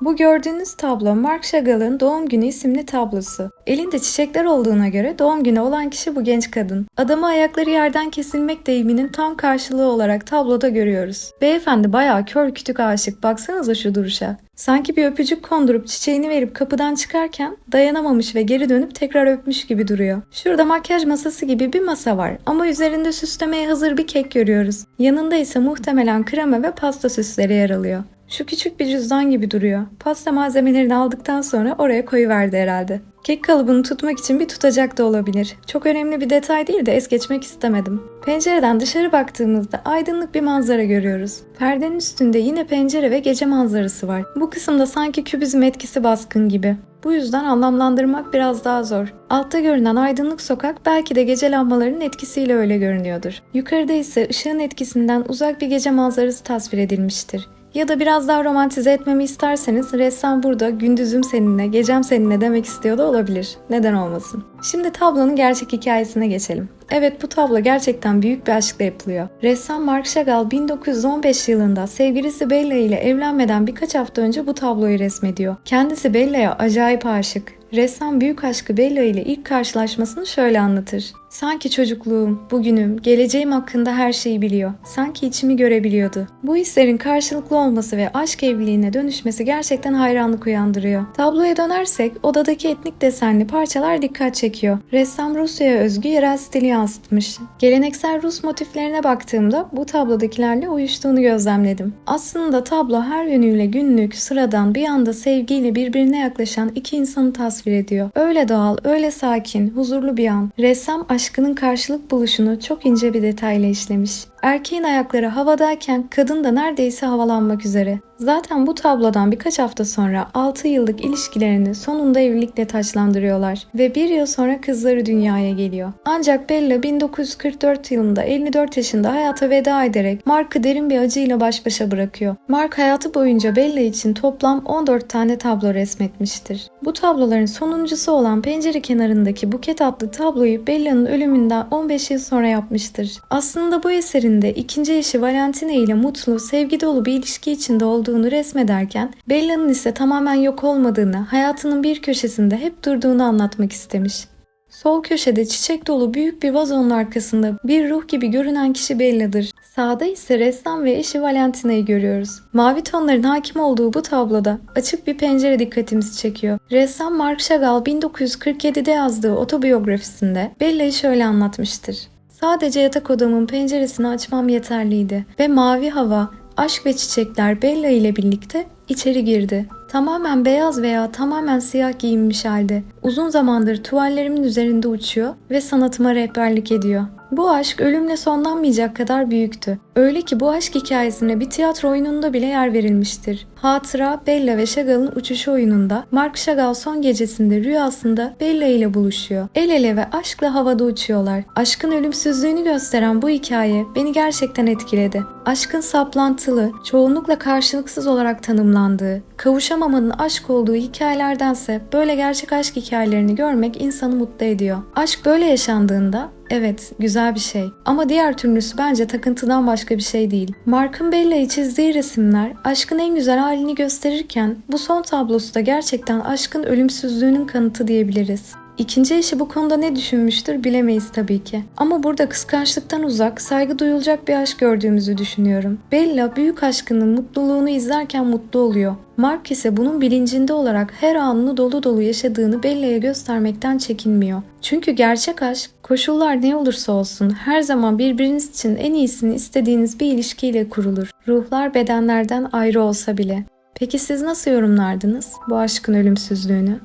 Bu gördüğünüz tablo Marc Chagall'ın Doğum Günü isimli tablosu. Elinde çiçekler olduğuna göre doğum günü olan kişi bu genç kadın. Adamı ayakları yerden kesilmek deyiminin tam karşılığı olarak tabloda görüyoruz. Beyefendi bayağı kör kütük aşık, baksanıza şu duruşa. Sanki bir öpücük kondurup çiçeğini verip kapıdan çıkarken dayanamamış ve geri dönüp tekrar öpmüş gibi duruyor. Şurada makyaj masası gibi bir masa var ama üzerinde süslemeye hazır bir kek görüyoruz. Yanında ise muhtemelen krema ve pasta süsleri yer alıyor. Şu küçük bir cüzdan gibi duruyor. Pasta malzemelerini aldıktan sonra oraya koyuverdi herhalde. Kek kalıbını tutmak için bir tutacak da olabilir. Çok önemli bir detay değil de es geçmek istemedim. Pencereden dışarı baktığımızda aydınlık bir manzara görüyoruz. Perdenin üstünde yine pencere ve gece manzarası var. Bu kısımda sanki kübizm etkisi baskın gibi. Bu yüzden anlamlandırmak biraz daha zor. Altta görünen aydınlık sokak belki de gece lambalarının etkisiyle öyle görünüyordur. Yukarıda ise ışığın etkisinden uzak bir gece manzarası tasvir edilmiştir. Ya da biraz daha romantize etmemi isterseniz ressam burada gündüzüm seninle, gecem seninle demek istiyor da olabilir. Neden olmasın? Şimdi tablonun gerçek hikayesine geçelim. Evet, bu tablo gerçekten büyük bir aşkla yapılıyor. Ressam Marc Chagall 1915 yılında sevgilisi Bella ile evlenmeden birkaç hafta önce bu tabloyu resmediyor. Kendisi Bella'ya acayip aşık. Ressam büyük aşkı Bella ile ilk karşılaşmasını şöyle anlatır. Sanki çocukluğum, bugünüm, geleceğim hakkında her şeyi biliyor. Sanki içimi görebiliyordu. Bu hislerin karşılıklı olması ve aşk evliliğine dönüşmesi gerçekten hayranlık uyandırıyor. Tabloya dönersek odadaki etnik desenli parçalar dikkat çekiyor. Ressam Rusya'ya özgü yerel stili yansıtmış. Geleneksel Rus motiflerine baktığımda bu tablodakilerle uyuştuğunu gözlemledim. Aslında tablo her yönüyle günlük, sıradan, bir anda sevgiyle birbirine yaklaşan iki insanı tasvir ediyor. Öyle doğal, öyle sakin, huzurlu bir an. Ressam aşkının karşılık buluşunu çok ince bir detayla işlemiş. Erkeğin ayakları havadayken kadın da neredeyse havalanmak üzere. Zaten bu tablodan birkaç hafta sonra 6 yıllık ilişkilerini sonunda evlilikle taçlandırıyorlar ve bir yıl sonra kızları dünyaya geliyor. Ancak Bella 1944 yılında 54 yaşında hayata veda ederek Marc'ı derin bir acıyla baş başa bırakıyor. Marc hayatı boyunca Bella için toplam 14 tane tablo resmetmiştir. Bu tabloların sonuncusu olan pencere kenarındaki Buket adlı tabloyu Bella'nın ölümünden 15 yıl sonra yapmıştır. Aslında bu eserin de ikinci eşi Valentina ile mutlu, sevgi dolu bir ilişki içinde olduğunu resmederken Bella'nın ise tamamen yok olmadığını, hayatının bir köşesinde hep durduğunu anlatmak istemiş. Sol köşede çiçek dolu büyük bir vazonun arkasında bir ruh gibi görünen kişi Bella'dır. Sağda ise ressam ve eşi Valentina'yı görüyoruz. Mavi tonların hakim olduğu bu tabloda açık bir pencere dikkatimizi çekiyor. Ressam Marc Chagall 1947'de yazdığı otobiyografisinde Bella'yı şöyle anlatmıştır. Sadece yatak odamın penceresini açmam yeterliydi ve mavi hava, aşk ve çiçekler Bella ile birlikte içeri girdi. Tamamen beyaz veya tamamen siyah giyinmiş halde. Uzun zamandır tuvallerimin üzerinde uçuyor ve sanatıma rehberlik ediyor. Bu aşk ölümle sonlanmayacak kadar büyüktü. Öyle ki bu aşk hikayesine bir tiyatro oyununda bile yer verilmiştir. Hatıra Bella ve Chagall'ın uçuşu oyununda Marc Chagall son gecesinde rüyasında Bella ile buluşuyor. El ele ve aşkla havada uçuyorlar. Aşkın ölümsüzlüğünü gösteren bu hikaye beni gerçekten etkiledi. Aşkın saplantılı, çoğunlukla karşılıksız olarak tanımlandığı, kavuşamamanın aşk olduğu hikayelerdense böyle gerçek aşk hikayelerini görmek insanı mutlu ediyor. Aşk böyle yaşandığında evet, güzel bir şey. Ama diğer türlüsü bence takıntıdan başka bir şey değil. Marc'ın Bella'yı çizdiği resimler aşkın en güzel halini gösterirken bu son tablosu da gerçekten aşkın ölümsüzlüğünün kanıtı diyebiliriz. İkinci eşi bu konuda ne düşünmüştür bilemeyiz tabii ki. Ama burada kıskançlıktan uzak, saygı duyulacak bir aşk gördüğümüzü düşünüyorum. Bella büyük aşkının mutluluğunu izlerken mutlu oluyor. Marc ise bunun bilincinde olarak her anını dolu dolu yaşadığını Bella'ya göstermekten çekinmiyor. Çünkü gerçek aşk, koşullar ne olursa olsun her zaman birbiriniz için en iyisini istediğiniz bir ilişkiyle kurulur. Ruhlar bedenlerden ayrı olsa bile. Peki siz nasıl yorumlardınız bu aşkın ölümsüzlüğünü?